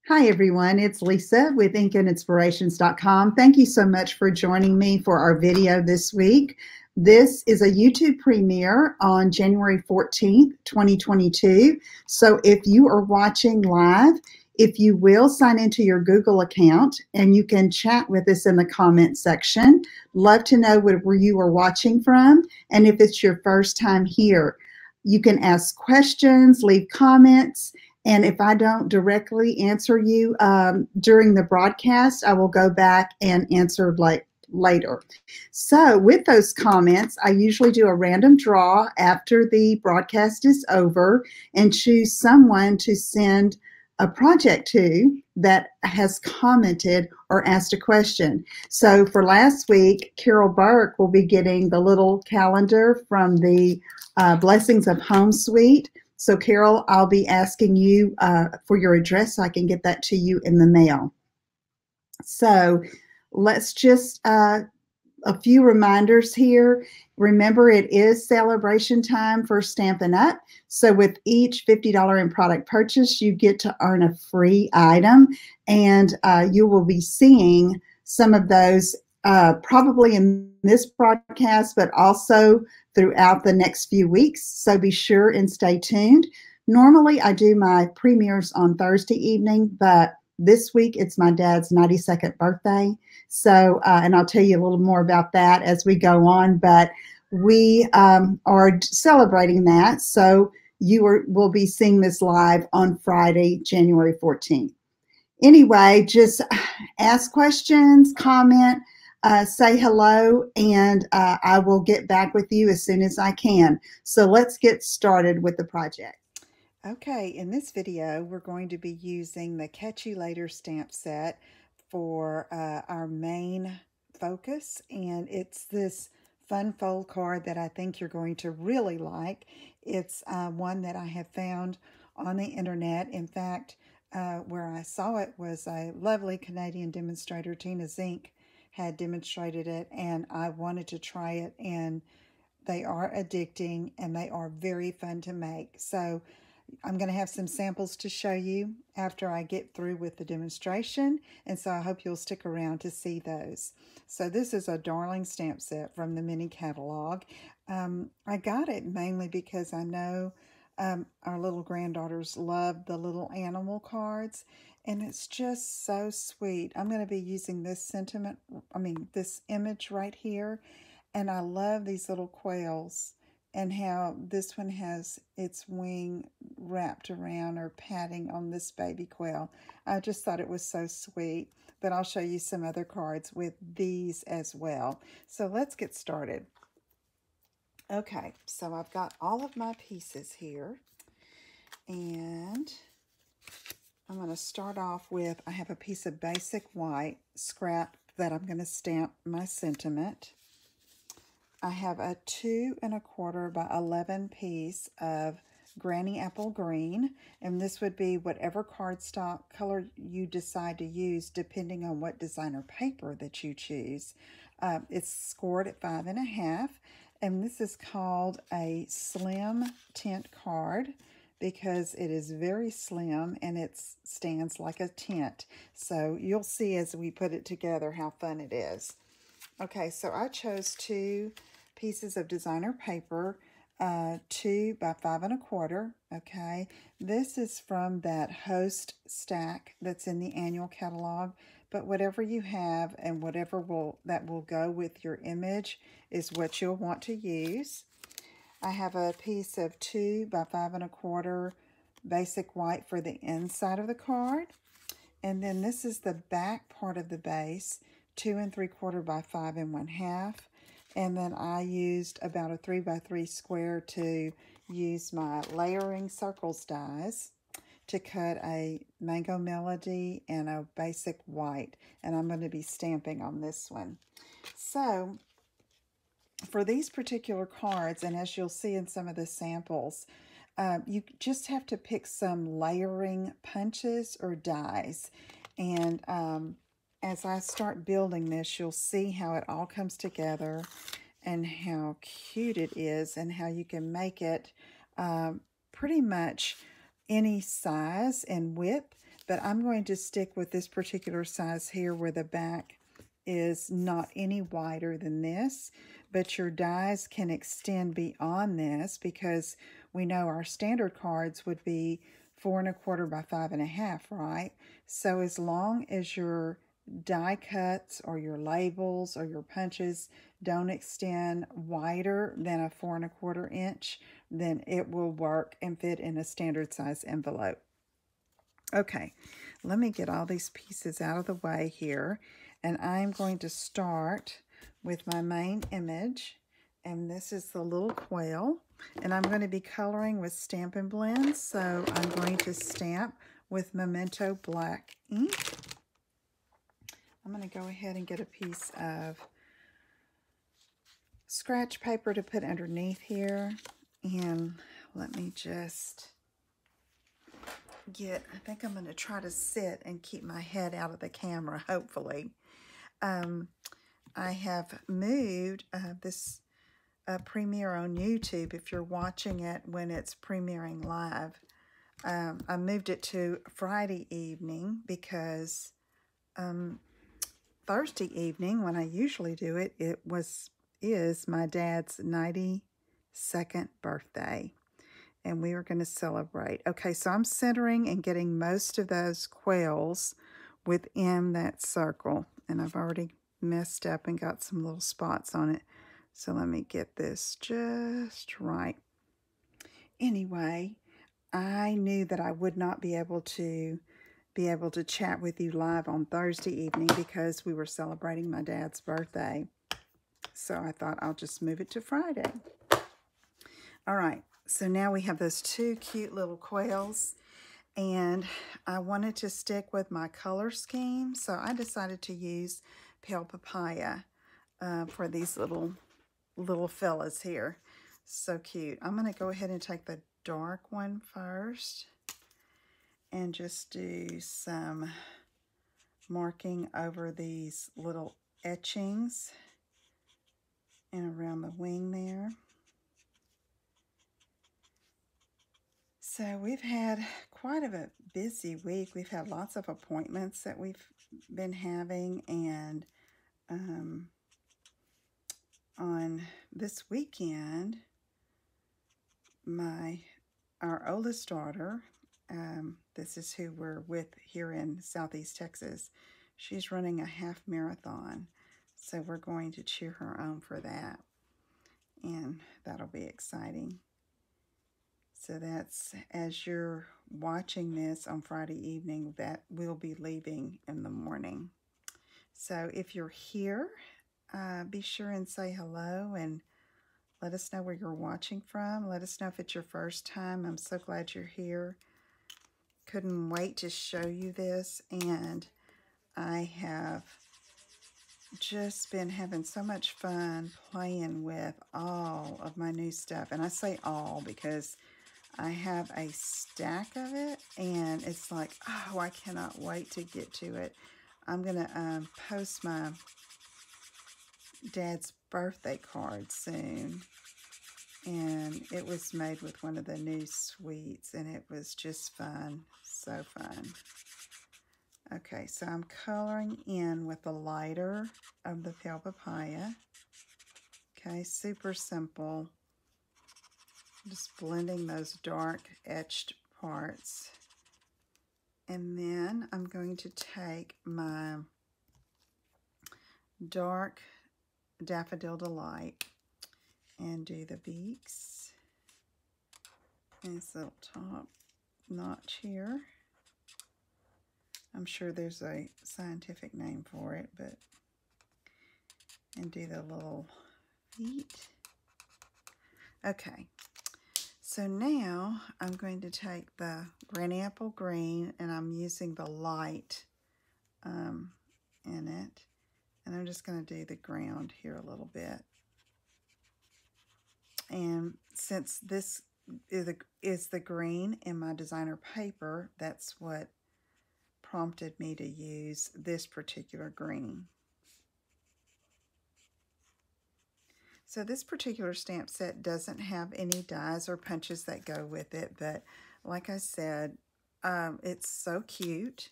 Hi, everyone. It's Lisa with InkandInspirations.com. Thank you so much for joining me for our video this week. This is a YouTube premiere on January 14th, 2022. So if you are watching live, if you will sign into your Google account and you can chat with us in the comment section. Love to know where you are watching from and if it's your first time here. You can ask questions, leave comments. And if I don't directly answer you during the broadcast, I will go back and answer later. So with those comments, I usually do a random draw after the broadcast is over and choose someone to send a project to that has commented or asked a question. So for last week, Carol Burke will be getting the little calendar from the Blessings of Home Suite. So Carol, I'll be asking you for your address so I can get that to you in the mail. So let's just, a few reminders here. Remember, it is celebration time for Stampin' Up! So with each $50 in product purchase, you get to earn a free item, and you will be seeing some of those probably in this broadcast, but also throughout the next few weeks. So be sure and stay tuned. Normally, I do my premieres on Thursday evening, but this week it's my dad's 92nd birthday. So, and I'll tell you a little more about that as we go on, but we are celebrating that. So will be seeing this live on Friday, January 14th. Anyway, just ask questions, comment, say hello, and I will get back with you as soon as I can. So let's get started with the project. Okay, in this video, we're going to be using the Catch You Later stamp set for our main focus, and it's this fun fold card that I think you're going to really like. It's one that I have found on the internet. In fact, where I saw it was a lovely Canadian demonstrator, Tina Zink, had demonstrated it, and I wanted to try it, and they are addicting and they are very fun to make. So I'm going to have some samples to show you after I get through with the demonstration, and so I hope you'll stick around to see those. So this is a darling stamp set from the mini catalog. I got it mainly because I know our little granddaughters love the little animal cards, and it's just so sweet. I'm going to be using this this image right here, and I love these little quails and how this one has its wing wrapped around or padding on this baby quail. I just thought it was so sweet, but I'll show you some other cards with these as well. So let's get started. Okay, so I've got all of my pieces here, and I'm going to start off with, I have a piece of basic white scrap that I'm going to stamp my sentiment. I have a 2 1/4 by 11 piece of Granny Apple Green, and this would be whatever cardstock color you decide to use depending on what designer paper that you choose. It's scored at 5 1/2, and this is called a slim tint card because it is very slim and it stands like a tent. So you'll see as we put it together how fun it is. Okay, so I chose 2 pieces of designer paper, 2 by 5 1/4. Okay, this is from that host stack that's in the annual catalog, but whatever you have and whatever that will go with your image is what you'll want to use. I have a piece of 2 by 5 1/4 basic white for the inside of the card, and then this is the back part of the base, 2 3/4 by 5 1/2, and then I used about a 3 by 3 square to use my layering circles dies to cut a Mango Melody and a basic white, and I'm going to be stamping on this one. So for these particular cards, and as you'll see in some of the samples, you just have to pick some layering punches or dies, and as I start building this, you'll see how it all comes together and how cute it is and how you can make it pretty much any size and width. but I'm going to stick with this particular size here where the back is not any wider than this, but your dies can extend beyond this because we know our standard cards would be 4 1/4 by 5 1/2, right? So as long as your die cuts or your labels or your punches don't extend wider than a 4 1/4 inch, then it will work and fit in a standard size envelope. Okay, let me get all these pieces out of the way here, and I'm going to start with my main image, and this is the little quail, and I'm going to be coloring with Stampin' Blends, so I'm going to stamp with Memento Black ink. I'm going to go ahead and get a piece of scratch paper to put underneath here, and let me just I think I'm going to try to sit and keep my head out of the camera, hopefully. I have moved this premiere on YouTube, if you're watching it when it's premiering live. I moved it to Friday evening because Thursday evening, when I usually do it, is my dad's 92nd birthday. And we are going to celebrate. Okay, so I'm centering and getting most of those quails within that circle. And I've already messed up and got some little spots on it. So let me get this just right. Anyway, I knew that I would not be able to chat with you live on Thursday evening because we were celebrating my dad's birthday. So I thought I'll just move it to Friday. All right. So now we have those two cute little quails, and I wanted to stick with my color scheme, so I decided to use Pale Papaya for these little fellas here. So cute. I'm going to go ahead and take the dark one first and just do some marking over these little etchings and around the wing there. So we've had quite a busy week. We've had lots of appointments that we've been having, and on this weekend, our oldest daughter, this is who we're with here in Southeast Texas, she's running a half marathon, so we're going to cheer her on for that, and that'll be exciting. So that's, as you're watching this on Friday evening, that will be leaving in the morning. So if you're here, be sure and say hello and let us know where you're watching from. Let us know if it's your first time. I'm so glad you're here. Couldn't wait to show you this, and I have just been having so much fun playing with all of my new stuff. And I say all because I have a stack of it, and it's like, oh, I cannot wait to get to it. I'm going to post my dad's birthday card soon, and it was made with one of the new sweets, and it was just fun, so fun. Okay, so I'm coloring in with the lighter of the Pale Papaya. Okay, super simple. Just blending those dark etched parts. And then I'm going to take my dark Daffodil Delight and do the beaks. This little top notch here. I'm sure there's a scientific name for it, and do the little feet. Okay. So now I'm going to take the Granny Apple Green, and I'm using the light in it. And I'm just going to do the ground here a little bit. And since this is the green in my designer paper, that's what prompted me to use this particular green. So this particular stamp set doesn't have any dies or punches that go with it, but like I said, It's so cute.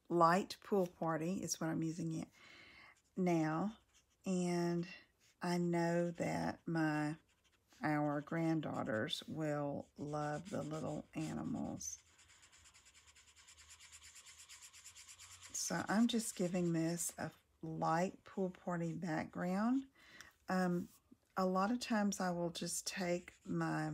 Light Pool Party is what I'm using it now. And I know that our granddaughters will love the little animals. So I'm just giving this a light pool party background. A lot of times I will just take my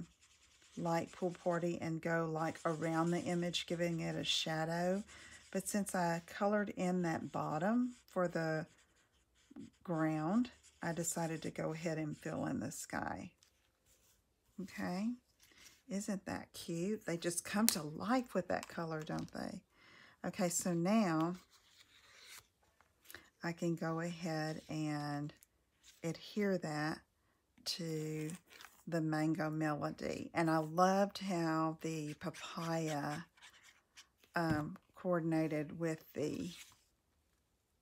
light pool party and go like around the image, giving it a shadow. But since I colored in that bottom for the ground, I decided to go ahead and fill in the sky. Okay, isn't that cute? They just come to life with that color, don't they? Okay, so now I can go ahead and adhere that to the mango melody. And I loved how the papaya coordinated with the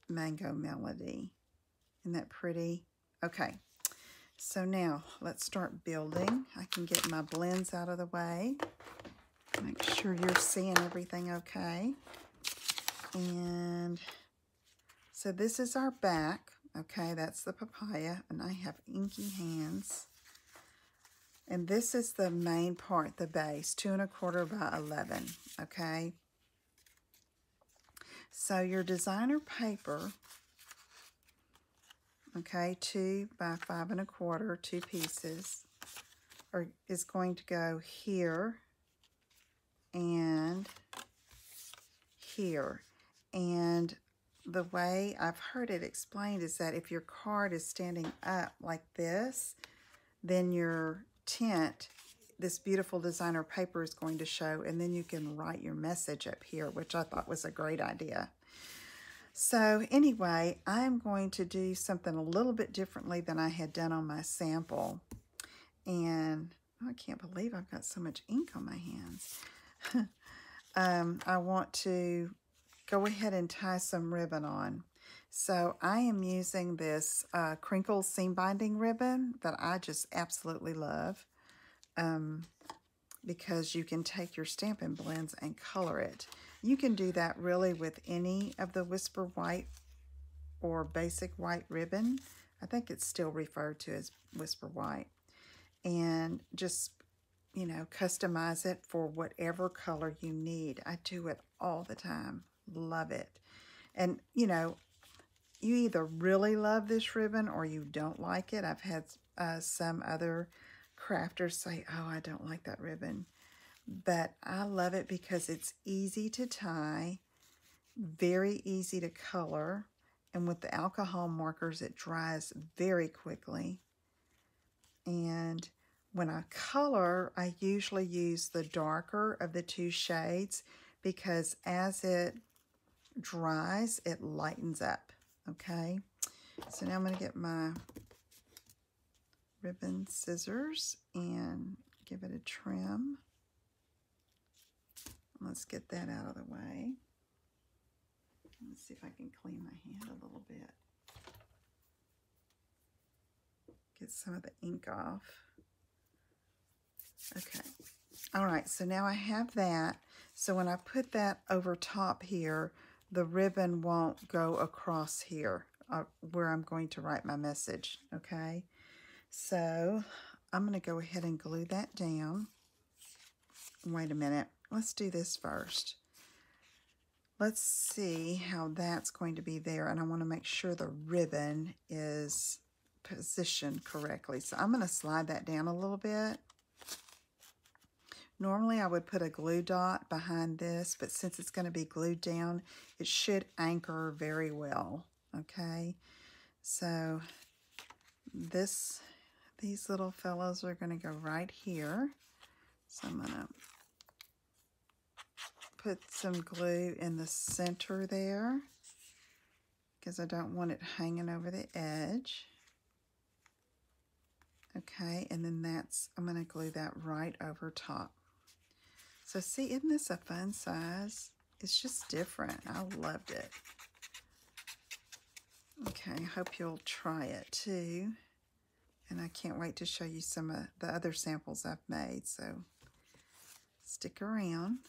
mango melody. Isn't that pretty? Okay, so now let's start building. I can get my blends out of the way. Make sure you're seeing everything okay. And so this is our back. Okay, that's the papaya, and I have inky hands. And this is the main part, the base, 2 1/4 by 11, okay? So your designer paper, okay, 2 by 5 1/4, 2 pieces, is going to go here and here. And the way I've heard it explained is that if your card is standing up like this, then your tint, this beautiful designer paper, is going to show, and then you can write your message up here, which I thought was a great idea. So anyway, I'm going to do something a little bit differently than I had done on my sample. And I can't believe I've got so much ink on my hands. I want to go ahead and tie some ribbon on. So I am using this crinkle seam binding ribbon that I just absolutely love, because you can take your Stampin' blends and color it. You can do that really with any of the Whisper White or Basic White ribbon. I think it's still referred to as Whisper White. And just, you know, customize it for whatever color you need. I do it all the time. Love it. And, you know, you either really love this ribbon or you don't like it. I've had some other crafters say, oh, I don't like that ribbon. But I love it because it's easy to tie, very easy to color, and with the alcohol markers, it dries very quickly. And when I color, I usually use the darker of the 2 shades because as it dries, it lightens up, okay? So now I'm going to get my ribbon scissors and give it a trim. Let's get that out of the way. Let's see if I can clean my hand a little bit. Get some of the ink off. Okay. All right, so now I have that. So when I put that over top here, the ribbon won't go across here where I'm going to write my message, okay? So I'm going to go ahead and glue that down. Wait a minute. Let's do this first. Let's see how that's going to be there, and I want to make sure the ribbon is positioned correctly. So I'm going to slide that down a little bit. Normally I would put a glue dot behind this, but since it's going to be glued down, it should anchor very well, okay? So these little fellows are going to go right here. So I'm going to put some glue in the center there because I don't want it hanging over the edge. Okay, and then I'm going to glue that right over top. So see, isn't this a fun size? It's just different. I loved it. Okay, I hope you'll try it too. And I can't wait to show you some of the other samples I've made, so stick around.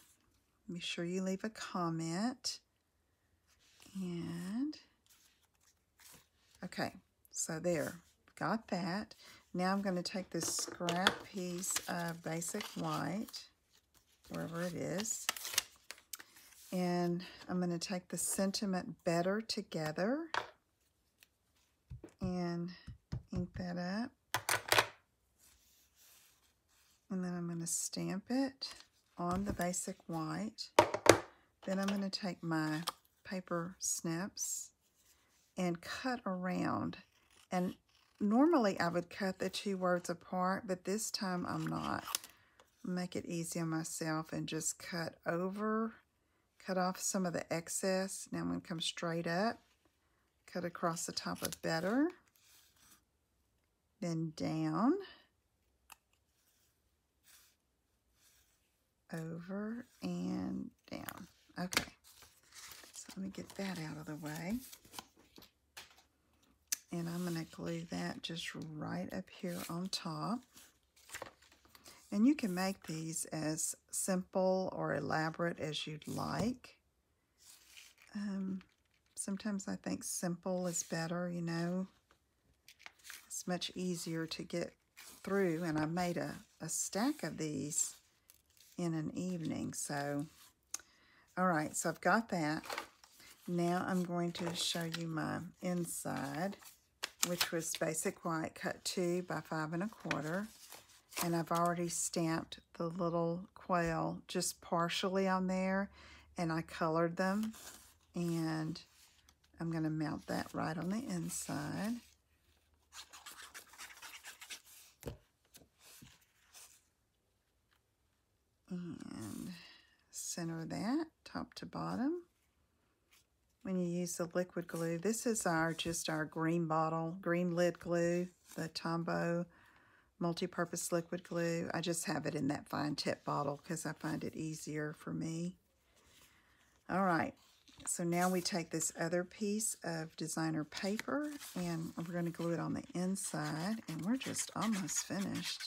Be sure you leave a comment. And, okay, so there, got that. Now I'm going to take this scrap piece of basic white, wherever it is, and I'm going to take the Sentiment Better Together and ink that up. And then I'm going to stamp it on the basic white. Then I'm going to take my paper snips and cut around. And normally I would cut the two words apart, but this time I'm not. Make it easy on myself and just cut off some of the excess. Now I'm going to come straight up, cut across the top of Better, then down, over, and down. Okay, so let me get that out of the way. And I'm going to glue that just right up here on top. And you can make these as simple or elaborate as you'd like. Sometimes I think simple is better, you know. It's much easier to get through. And I made a stack of these in an evening. So, all right, so I've got that. Now I'm going to show you my inside, which was basic white, cut 2 by 5 1/4. And I've already stamped the little quail just partially on there, and I colored them. And I'm going to mount that right on the inside. And center that top to bottom. When you use the liquid glue, this is just our green bottle, green lid glue, the Tombow multi-purpose liquid glue. I just have it in that fine tip bottle because I find it easier for me. All right, so now we take this other piece of designer paper and we're going to glue it on the inside, and we're just almost finished.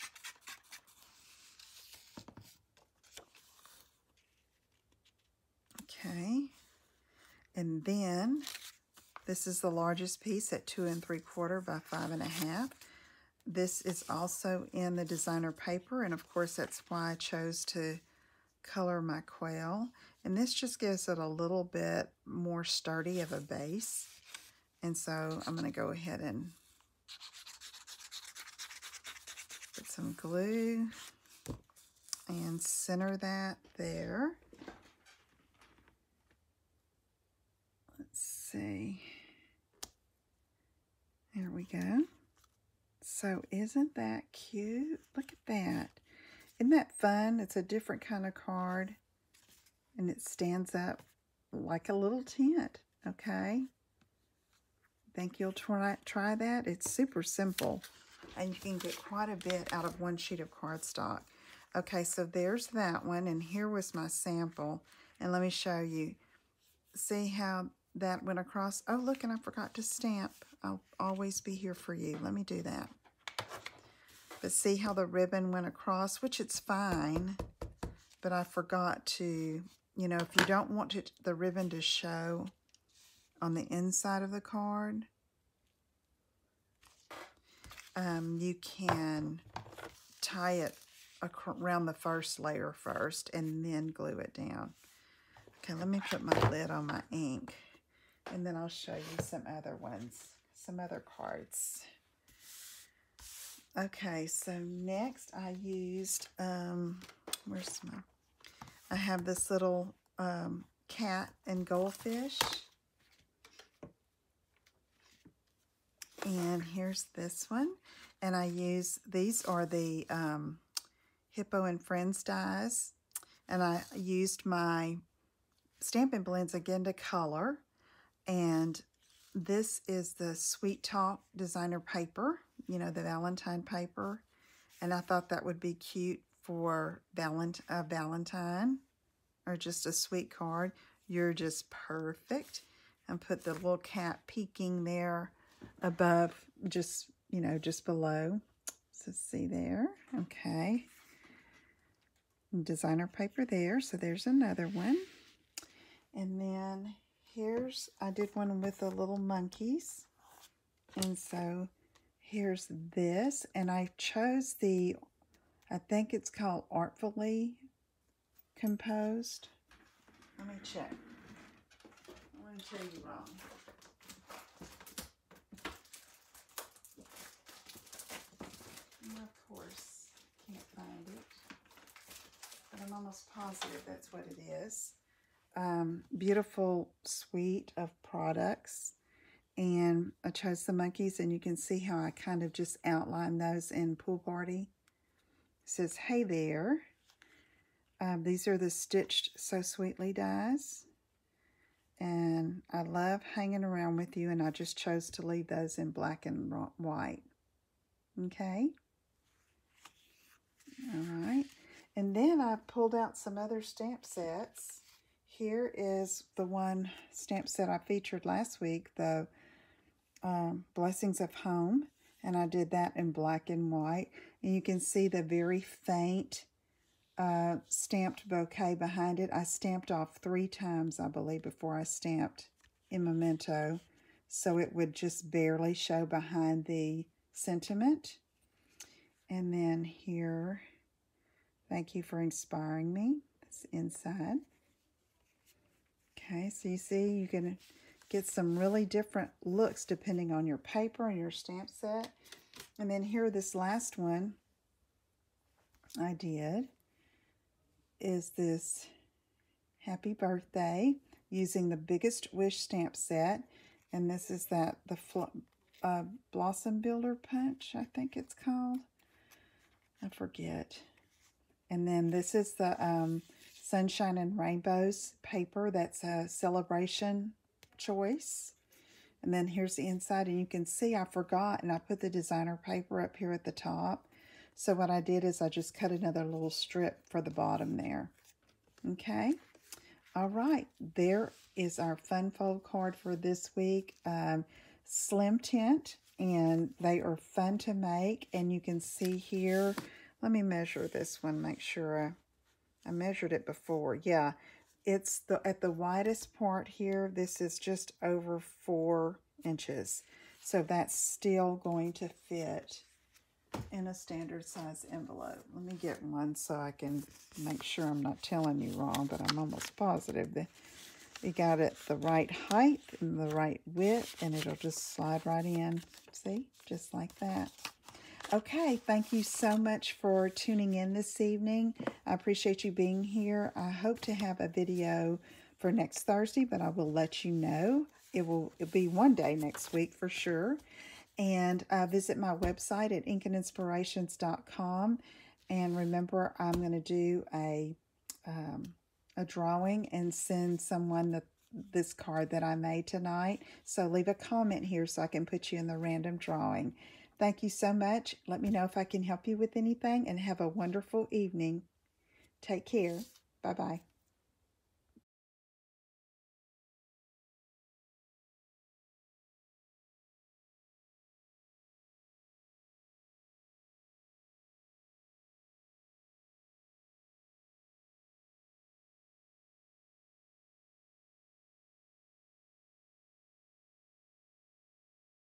Okay, and then this is the largest piece at 2 3/4 by 5 1/2. This is also in the designer paper, and of course that's why I chose to color my quail. And this just gives it a little bit more sturdy of a base. And so I'm going to go ahead and put some glue and center that there. Let's see. There we go. So isn't that cute? Look at that. Isn't that fun? It's a different kind of card, and it stands up like a little tent, okay? Think you'll try that? It's super simple, and you can get quite a bit out of one sheet of cardstock. Okay, so there's that one, and here was my sample, and let me show you. See how that went across? Oh, look, and I forgot to stamp. I'll always be here for you. Let me do that. But see how the ribbon went across, which it's fine, but I forgot to, you know, if you don't want the ribbon to show on the inside of the card, you can tie it around the first layer first and then glue it down. Okay, let me put my lid on my ink, and then I'll show you some other ones, some other cards. Okay, so next I used, I have this little cat and goldfish. And here's this one. And I use, these are the Hippo and Friends dies. And I used my Stampin' Blends again to color. And this is the Sweet Talk designer paper, you know, the Valentine paper. And I thought that would be cute for Valentine or just a sweet card. You're just perfect. And put the little cat peeking there above, just, you know, just below. So see there. Okay. designer paper there. So there's another one. And then here's, I did one with the little monkeys. And so here's this. And I chose the, I think it's called Artfully Composed. Let me check. I'm going to tell you wrong. And of course, can't find it. But I'm almost positive that's what it is. Beautiful suite of products. And I chose the monkeys, and you can see how I kind of just outlined those in Pool Party. It says, hey there. These are the Stitched So Sweetly dies. And I love hanging around with you, and I just chose to leave those in black and white. Okay. All right. And then I pulled out some other stamp sets. Here is the one stamp set I featured last week, the Blessings of Home. And I did that in black and white. And you can see the very faint stamped bouquet behind it. I stamped off 3 times, I believe, before I stamped in Memento, so it would just barely show behind the sentiment. And then here, thank you for inspiring me. That's inside. Okay, so you see you can get some really different looks depending on your paper and your stamp set. And then here, this last one I did is this Happy Birthday using the Biggest Wish stamp set. And this is the Blossom Builder Punch, I think it's called. I forget. And then this is the Sunshine and Rainbows paper. That's a celebration choice. And then here's the inside, and you can see I forgot, and I put the designer paper up here at the top. So what I did is I just cut another little strip for the bottom there. Okay. All right. There is our fun fold card for this week. Slim tint, and they are fun to make. And you can see here, let me measure this one, make sure I measured it before. Yeah, it's at the widest part here. This is just over 4 inches. So that's still going to fit in a standard size envelope. Let me get one so I can make sure I'm not telling you wrong, but I'm almost positive that we got it the right height and the right width, and it'll just slide right in. See, just like that. Okay, thank you so much for tuning in this evening. I appreciate you being here. I hope to have a video for next Thursday, but I will let you know. It'll be one day next week for sure. And visit my website at inkinspirations.com. And remember, I'm going to do a drawing and send someone this card that I made tonight. So leave a comment here so I can put you in the random drawing. Thank you so much. Let me know if I can help you with anything, and have a wonderful evening. Take care. Bye-bye.